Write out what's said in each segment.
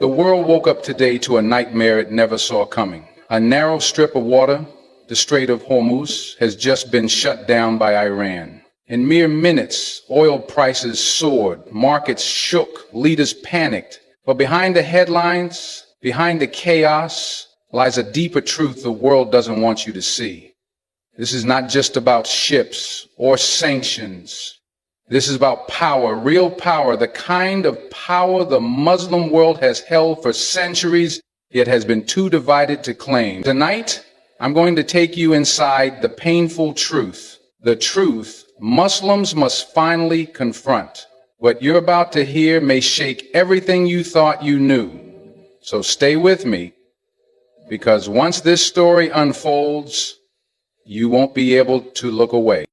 The world woke up today to a nightmare it never saw coming. A narrow strip of water, the Strait of Hormuz, has just been shut down by Iran. In mere minutes, oil prices soared, markets shook, leaders panicked. But behind the headlines, behind the chaos, lies a deeper truth the world doesn't want you to see. This is not just about ships or sanctions. This is about power, real power, the kind of power the Muslim world has held for centuries, yet has been too divided to claim. Tonight, I'm going to take you inside the painful truth, the truth Muslims must finally confront. What you're about to hear may shake everything you thought you knew. So stay with me, because once this story unfolds, you won't be able to look away.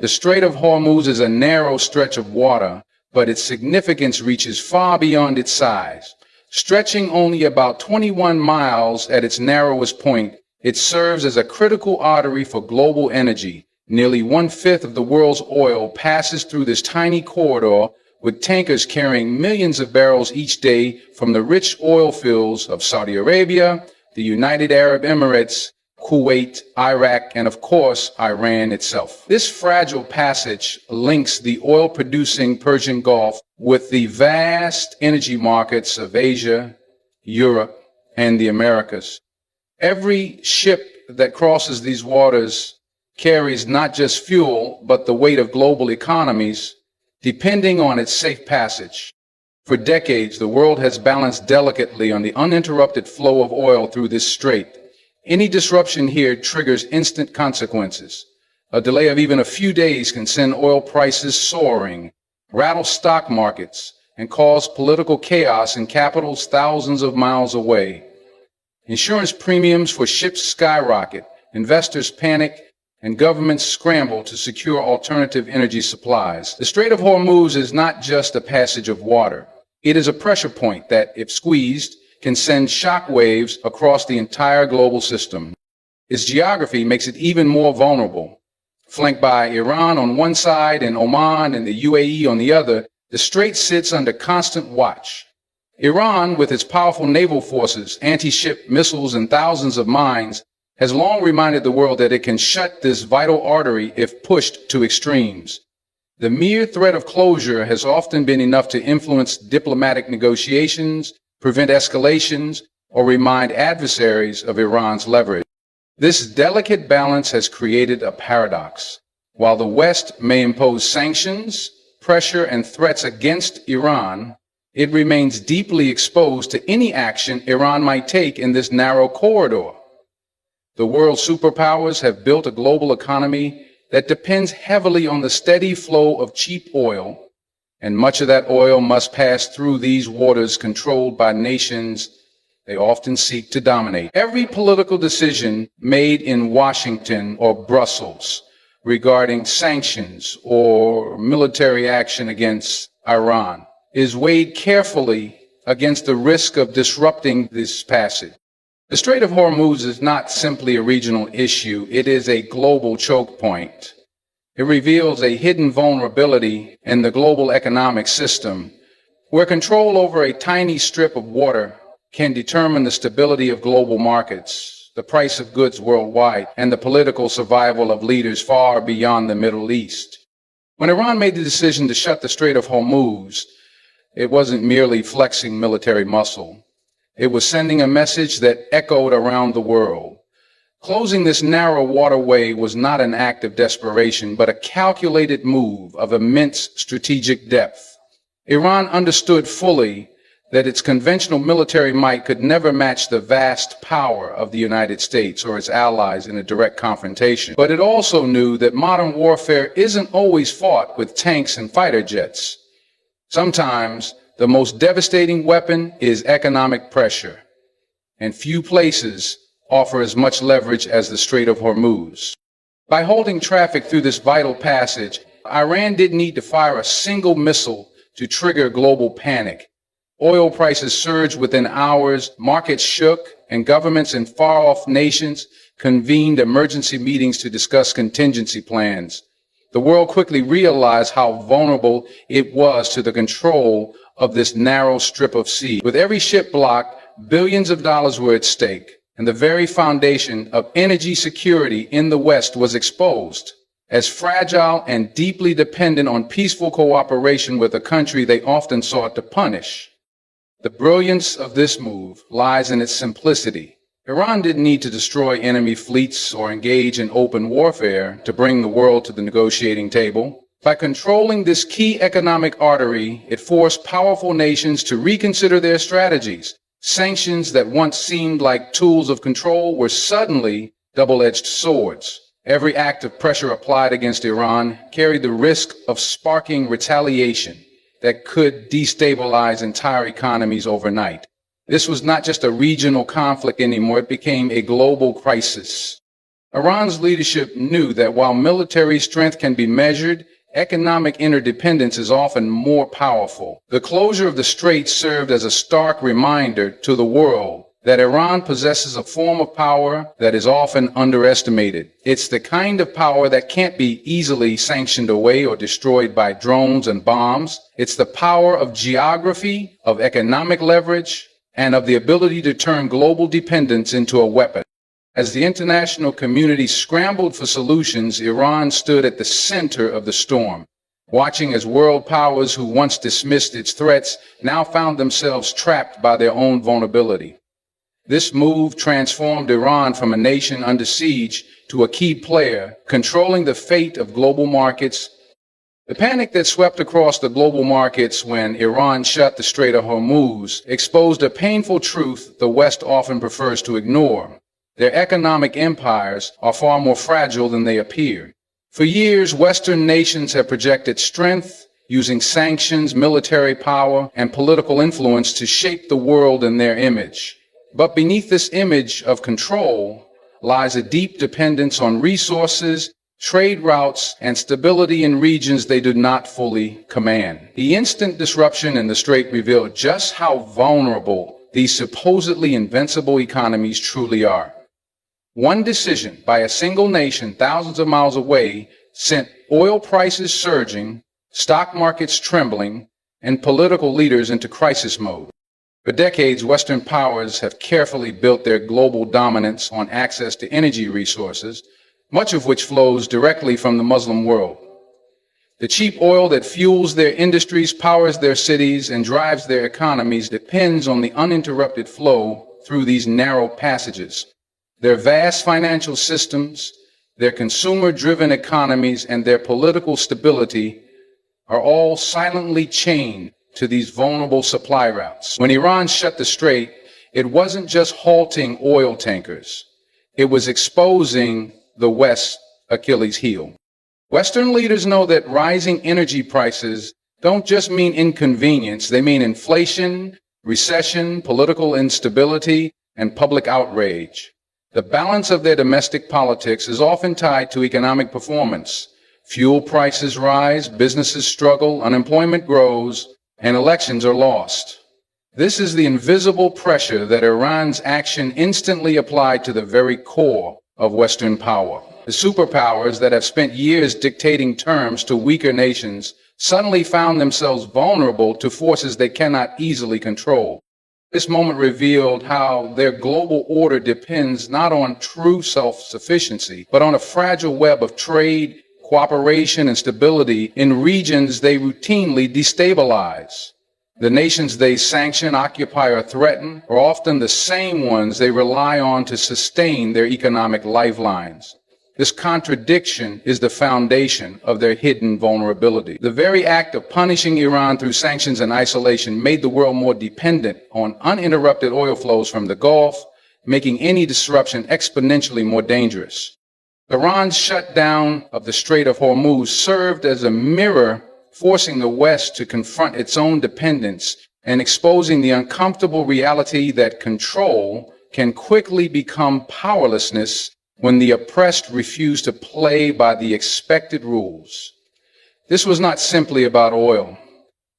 The Strait of Hormuz is a narrow stretch of water, but its significance reaches far beyond its size. Stretching only about 21 miles at its narrowest point, it serves as a critical artery for global energy. Nearly 1/5 of the world's oil passes through this tiny corridor, with tankers carrying millions of barrels each day from the rich oil fields of Saudi Arabia, the United Arab Emirates, Kuwait, Iraq, and of course, Iran itself. This fragile passage links the oil-producing Persian Gulf with the vast energy markets of Asia, Europe, and the Americas. Every ship that crosses these waters carries not just fuel, but the weight of global economies, depending on its safe passage. For decades, the world has balanced delicately on the uninterrupted flow of oil through this strait. Any disruption here triggers instant consequences. A delay of even a few days can send oil prices soaring, rattle stock markets, and cause political chaos in capitals thousands of miles away. Insurance premiums for ships skyrocket, investors panic, and governments scramble to secure alternative energy supplies. The Strait of Hormuz is not just a passage of water. It is a pressure point that, if squeezed, can send shockwaves across the entire global system. Its geography makes it even more vulnerable. Flanked by Iran on one side and Oman and the UAE on the other, the strait sits under constant watch. Iran, with its powerful naval forces, anti-ship missiles, and thousands of mines, has long reminded the world that it can shut this vital artery if pushed to extremes. The mere threat of closure has often been enough to influence diplomatic negotiations, prevent escalations, or remind adversaries of Iran's leverage. This delicate balance has created a paradox. While the West may impose sanctions, pressure, and threats against Iran, it remains deeply exposed to any action Iran might take in this narrow corridor. The world's superpowers have built a global economy that depends heavily on the steady flow of cheap oil, and much of that oil must pass through these waters controlled by nations they often seek to dominate. Every political decision made in Washington or Brussels regarding sanctions or military action against Iran is weighed carefully against the risk of disrupting this passage. The Strait of Hormuz is not simply a regional issue, it is a global choke point. It reveals a hidden vulnerability in the global economic system, where control over a tiny strip of water can determine the stability of global markets, the price of goods worldwide, and the political survival of leaders far beyond the Middle East. When Iran made the decision to shut the Strait of Hormuz, it wasn't merely flexing military muscle. It was sending a message that echoed around the world. Closing this narrow waterway was not an act of desperation, but a calculated move of immense strategic depth. Iran understood fully that its conventional military might could never match the vast power of the United States or its allies in a direct confrontation. But it also knew that modern warfare isn't always fought with tanks and fighter jets. Sometimes the most devastating weapon is economic pressure, and few places offer as much leverage as the Strait of Hormuz. By holding traffic through this vital passage, Iran didn't need to fire a single missile to trigger global panic. Oil prices surged within hours, markets shook, and governments in far-off nations convened emergency meetings to discuss contingency plans. The world quickly realized how vulnerable it was to the control of this narrow strip of sea. With every ship blocked, billions of dollars were at stake, and the very foundation of energy security in the West was exposed as fragile and deeply dependent on peaceful cooperation with a country they often sought to punish. The brilliance of this move lies in its simplicity. Iran didn't need to destroy enemy fleets or engage in open warfare to bring the world to the negotiating table. By controlling this key economic artery, it forced powerful nations to reconsider their strategies. Sanctions that once seemed like tools of control were suddenly double-edged swords. Every act of pressure applied against Iran carried the risk of sparking retaliation that could destabilize entire economies overnight. This was not just a regional conflict anymore, it became a global crisis. Iran's leadership knew that while military strength can be measured, economic interdependence is often more powerful. The closure of the strait served as a stark reminder to the world that Iran possesses a form of power that is often underestimated. It's the kind of power that can't be easily sanctioned away or destroyed by drones and bombs. It's the power of geography, of economic leverage, and of the ability to turn global dependence into a weapon. As the international community scrambled for solutions, Iran stood at the center of the storm, watching as world powers who once dismissed its threats now found themselves trapped by their own vulnerability. This move transformed Iran from a nation under siege to a key player, controlling the fate of global markets. The panic that swept across the global markets when Iran shut the Strait of Hormuz exposed a painful truth the West often prefers to ignore. Their economic empires are far more fragile than they appear. For years, Western nations have projected strength, using sanctions, military power, and political influence to shape the world in their image. But beneath this image of control lies a deep dependence on resources, trade routes, and stability in regions they do not fully command. The instant disruption in the strait revealed just how vulnerable these supposedly invincible economies truly are. One decision by a single nation thousands of miles away sent oil prices surging, stock markets trembling, and political leaders into crisis mode. For decades, Western powers have carefully built their global dominance on access to energy resources, much of which flows directly from the Muslim world. The cheap oil that fuels their industries, powers their cities, and drives their economies depends on the uninterrupted flow through these narrow passages. Their vast financial systems, their consumer-driven economies, and their political stability are all silently chained to these vulnerable supply routes. When Iran shut the strait, it wasn't just halting oil tankers. It was exposing the West's Achilles heel. Western leaders know that rising energy prices don't just mean inconvenience. They mean inflation, recession, political instability, and public outrage. The balance of their domestic politics is often tied to economic performance. Fuel prices rise, businesses struggle, unemployment grows, and elections are lost. This is the invisible pressure that Iran's action instantly applied to the very core of Western power. The superpowers that have spent years dictating terms to weaker nations suddenly found themselves vulnerable to forces they cannot easily control. This moment revealed how their global order depends not on true self-sufficiency, but on a fragile web of trade, cooperation, and stability in regions they routinely destabilize. The nations they sanction, occupy, or threaten are often the same ones they rely on to sustain their economic lifelines. This contradiction is the foundation of their hidden vulnerability. The very act of punishing Iran through sanctions and isolation made the world more dependent on uninterrupted oil flows from the Gulf, making any disruption exponentially more dangerous. Iran's shutdown of the Strait of Hormuz served as a mirror, forcing the West to confront its own dependence and exposing the uncomfortable reality that control can quickly become powerlessness when the oppressed refuse to play by the expected rules. This was not simply about oil.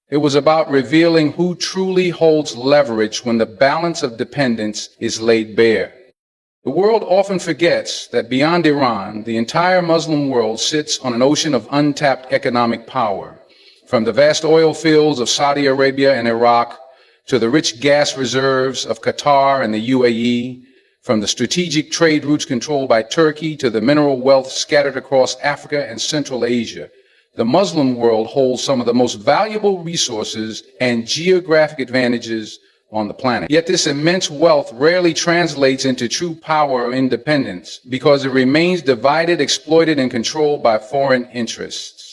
It was about revealing who truly holds leverage when the balance of dependence is laid bare. The world often forgets that beyond Iran, the entire Muslim world sits on an ocean of untapped economic power. From the vast oil fields of Saudi Arabia and Iraq to the rich gas reserves of Qatar and the UAE, from the strategic trade routes controlled by Turkey to the mineral wealth scattered across Africa and Central Asia, the Muslim world holds some of the most valuable resources and geographic advantages on the planet. Yet this immense wealth rarely translates into true power or independence because it remains divided, exploited, and controlled by foreign interests.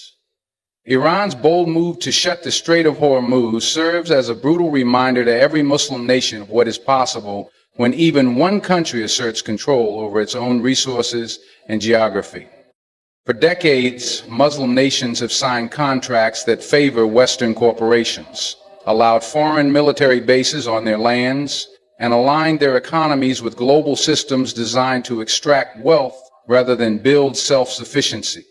Iran's bold move to shut the Strait of Hormuz serves as a brutal reminder to every Muslim nation of what is possible when even one country asserts control over its own resources and geography. For decades, Muslim nations have signed contracts that favor Western corporations, allowed foreign military bases on their lands, and aligned their economies with global systems designed to extract wealth rather than build self-sufficiency.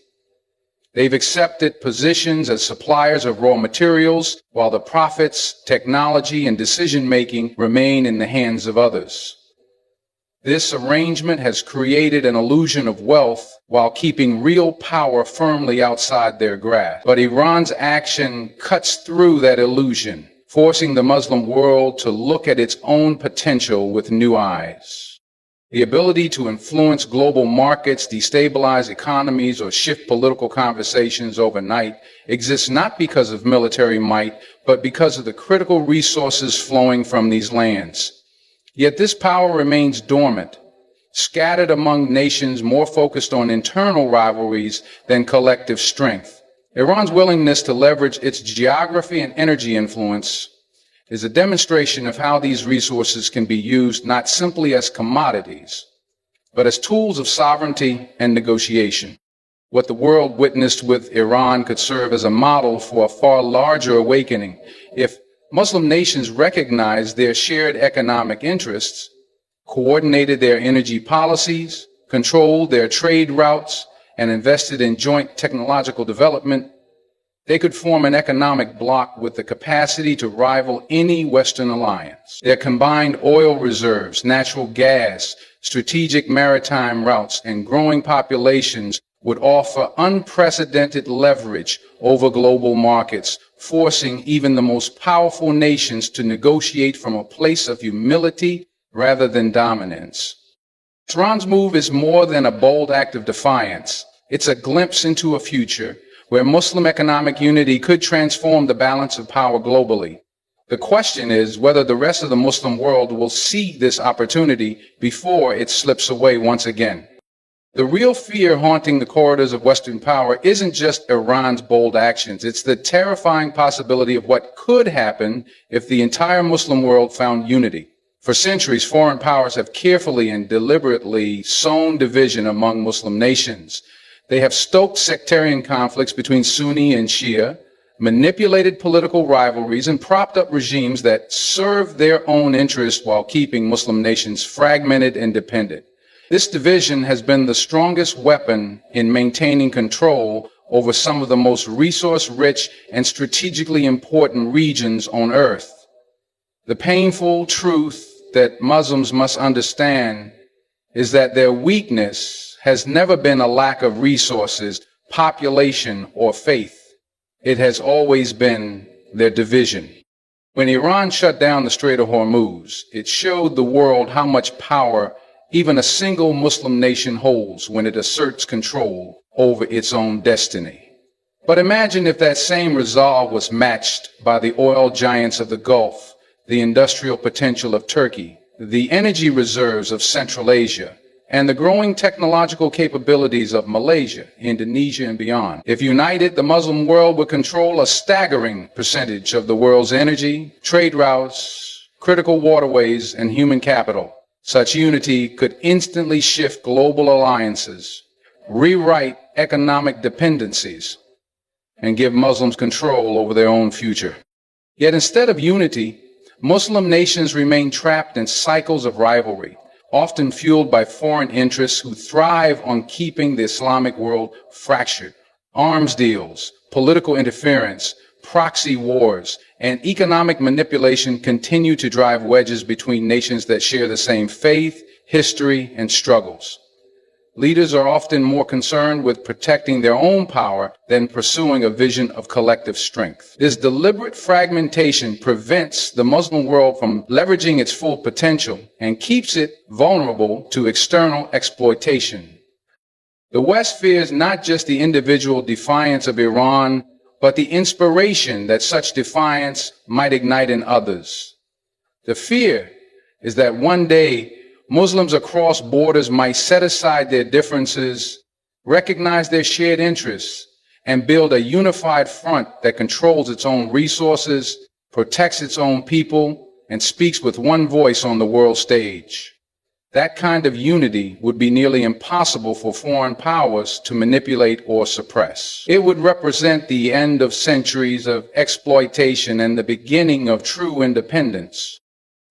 They've accepted positions as suppliers of raw materials, while the profits, technology, and decision-making remain in the hands of others. This arrangement has created an illusion of wealth while keeping real power firmly outside their grasp. But Iran's action cuts through that illusion, forcing the Muslim world to look at its own potential with new eyes. The ability to influence global markets, destabilize economies, or shift political conversations overnight exists not because of military might, but because of the critical resources flowing from these lands. Yet this power remains dormant, scattered among nations more focused on internal rivalries than collective strength. Iran's willingness to leverage its geography and energy influence is a demonstration of how these resources can be used not simply as commodities, but as tools of sovereignty and negotiation. What the world witnessed with Iran could serve as a model for a far larger awakening if Muslim nations recognized their shared economic interests, coordinated their energy policies, controlled their trade routes, and invested in joint technological development. They could form an economic bloc with the capacity to rival any Western alliance. Their combined oil reserves, natural gas, strategic maritime routes, and growing populations would offer unprecedented leverage over global markets, forcing even the most powerful nations to negotiate from a place of humility rather than dominance. Iran's move is more than a bold act of defiance. It's a glimpse into a future where Muslim economic unity could transform the balance of power globally. The question is whether the rest of the Muslim world will see this opportunity before it slips away once again. The real fear haunting the corridors of Western power isn't just Iran's bold actions. It's the terrifying possibility of what could happen if the entire Muslim world found unity. For centuries, foreign powers have carefully and deliberately sown division among Muslim nations. They have stoked sectarian conflicts between Sunni and Shia, manipulated political rivalries, and propped up regimes that serve their own interests while keeping Muslim nations fragmented and dependent. This division has been the strongest weapon in maintaining control over some of the most resource-rich and strategically important regions on Earth. The painful truth that Muslims must understand is that their weakness has never been a lack of resources, population, or faith. It has always been their division. When Iran shut down the Strait of Hormuz, it showed the world how much power even a single Muslim nation holds when it asserts control over its own destiny. But imagine if that same resolve was matched by the oil giants of the Gulf, the industrial potential of Turkey, the energy reserves of Central Asia, and the growing technological capabilities of Malaysia, Indonesia, and beyond. If united, the Muslim world would control a staggering percentage of the world's energy, trade routes, critical waterways, and human capital. Such unity could instantly shift global alliances, rewrite economic dependencies, and give Muslims control over their own future. Yet instead of unity, Muslim nations remain trapped in cycles of rivalry, often fueled by foreign interests who thrive on keeping the Islamic world fractured. Arms deals, political interference, proxy wars, and economic manipulation continue to drive wedges between nations that share the same faith, history, and struggles. Leaders are often more concerned with protecting their own power than pursuing a vision of collective strength. This deliberate fragmentation prevents the Muslim world from leveraging its full potential and keeps it vulnerable to external exploitation. The West fears not just the individual defiance of Iran, but the inspiration that such defiance might ignite in others. The fear is that one day Muslims across borders might set aside their differences, recognize their shared interests, and build a unified front that controls its own resources, protects its own people, and speaks with one voice on the world stage. That kind of unity would be nearly impossible for foreign powers to manipulate or suppress. It would represent the end of centuries of exploitation and the beginning of true independence.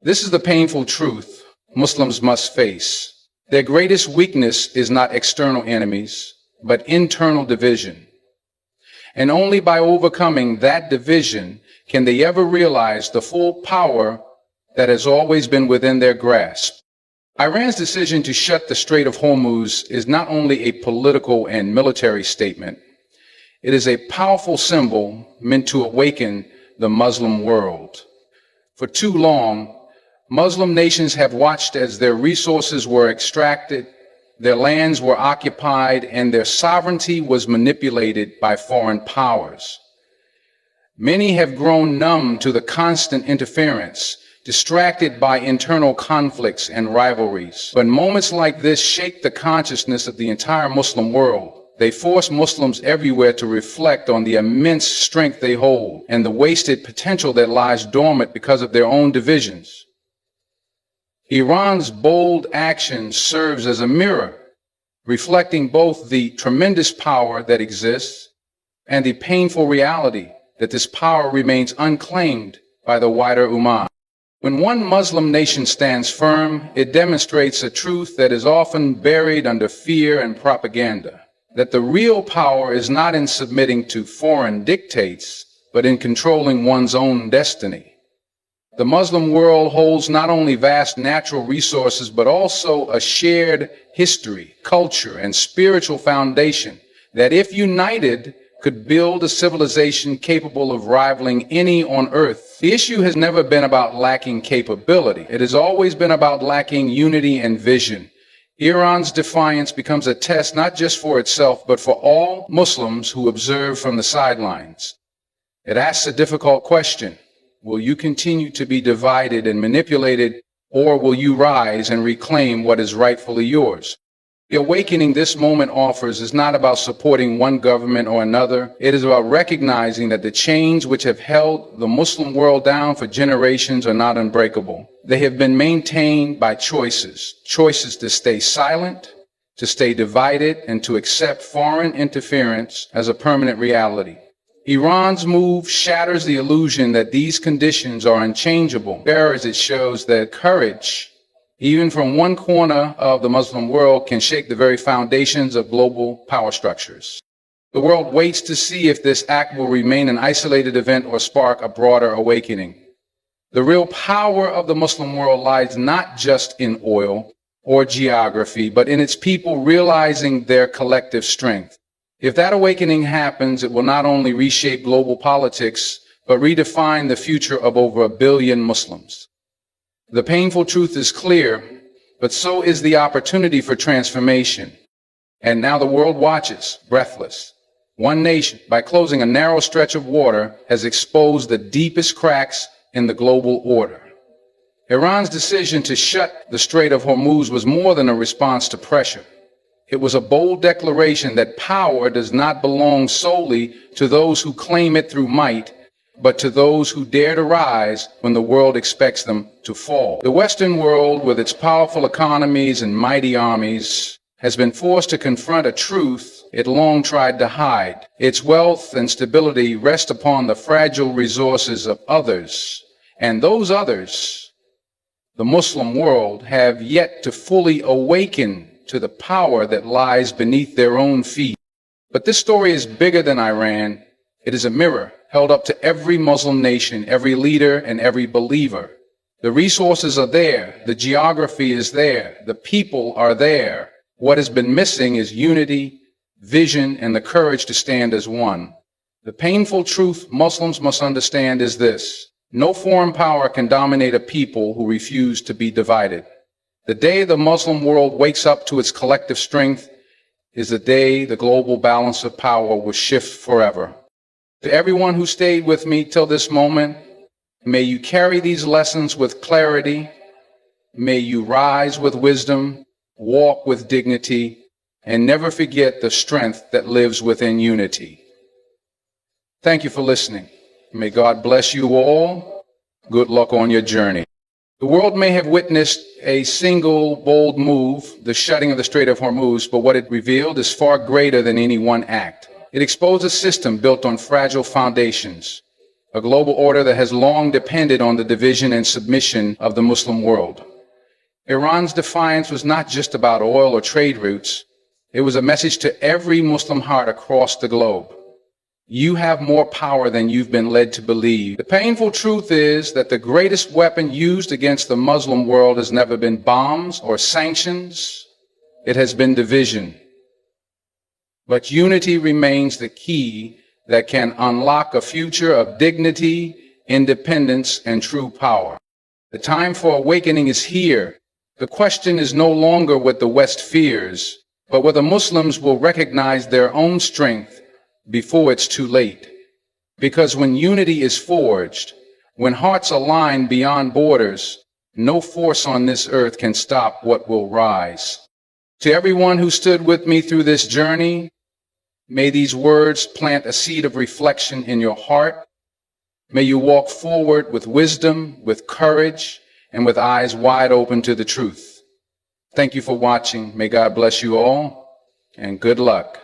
This is the painful truth Muslims must face. Their greatest weakness is not external enemies, but internal division. And only by overcoming that division can they ever realize the full power that has always been within their grasp. Iran's decision to shut the Strait of Hormuz is not only a political and military statement, it is a powerful symbol meant to awaken the Muslim world. For too long, Muslim nations have watched as their resources were extracted, their lands were occupied, and their sovereignty was manipulated by foreign powers. Many have grown numb to the constant interference, distracted by internal conflicts and rivalries. But moments like this shake the consciousness of the entire Muslim world. They force Muslims everywhere to reflect on the immense strength they hold and the wasted potential that lies dormant because of their own divisions. Iran's bold action serves as a mirror, reflecting both the tremendous power that exists and the painful reality that this power remains unclaimed by the wider Ummah. When one Muslim nation stands firm, it demonstrates a truth that is often buried under fear and propaganda, that the real power is not in submitting to foreign dictates, but in controlling one's own destiny. The Muslim world holds not only vast natural resources, but also a shared history, culture, and spiritual foundation that, if united, could build a civilization capable of rivaling any on earth. The issue has never been about lacking capability. It has always been about lacking unity and vision. Iran's defiance becomes a test not just for itself, but for all Muslims who observe from the sidelines. It asks a difficult question. Will you continue to be divided and manipulated, or will you rise and reclaim what is rightfully yours? The awakening this moment offers is not about supporting one government or another. It is about recognizing that the chains which have held the Muslim world down for generations are not unbreakable. They have been maintained by choices to stay silent, to stay divided, and to accept foreign interference as a permanent reality. Iran's move shatters the illusion that these conditions are unchangeable. As it shows that courage, even from one corner of the Muslim world, can shake the very foundations of global power structures. The world waits to see if this act will remain an isolated event or spark a broader awakening. The real power of the Muslim world lies not just in oil or geography, but in its people realizing their collective strength. If that awakening happens, it will not only reshape global politics, but redefine the future of over 1 billion Muslims. The painful truth is clear, but so is the opportunity for transformation. And now the world watches, breathless. One nation, by closing a narrow stretch of water, has exposed the deepest cracks in the global order. Iran's decision to shut the Strait of Hormuz was more than a response to pressure. It was a bold declaration that power does not belong solely to those who claim it through might, but to those who dare to rise when the world expects them to fall. The Western world, with its powerful economies and mighty armies, has been forced to confront a truth it long tried to hide. Its wealth and stability rest upon the fragile resources of others, and those others, the Muslim world, have yet to fully awaken to the power that lies beneath their own feet. But this story is bigger than Iran. It is a mirror held up to every Muslim nation, every leader, and every believer. The resources are there. The geography is there. The people are there. What has been missing is unity, vision, and the courage to stand as one. The painful truth Muslims must understand is this: no foreign power can dominate a people who refuse to be divided. The day the Muslim world wakes up to its collective strength is the day the global balance of power will shift forever. To everyone who stayed with me till this moment, may you carry these lessons with clarity. May you rise with wisdom, walk with dignity, and never forget the strength that lives within unity. Thank you for listening. May God bless you all. Good luck on your journey. The world may have witnessed a single bold move, the shutting of the Strait of Hormuz, but what it revealed is far greater than any one act. It exposed a system built on fragile foundations, a global order that has long depended on the division and submission of the Muslim world. Iran's defiance was not just about oil or trade routes. It was a message to every Muslim heart across the globe. You have more power than you've been led to believe. The painful truth is that the greatest weapon used against the Muslim world has never been bombs or sanctions. It has been division. But unity remains the key that can unlock a future of dignity, independence, and true power. The time for awakening is here. The question is no longer what the West fears, but whether Muslims will recognize their own strength before it's too late. Because when unity is forged, when hearts align beyond borders, no force on this earth can stop what will rise. To everyone who stood with me through this journey, may these words plant a seed of reflection in your heart. May you walk forward with wisdom, with courage, and with eyes wide open to the truth. Thank you for watching. May God bless you all, and good luck.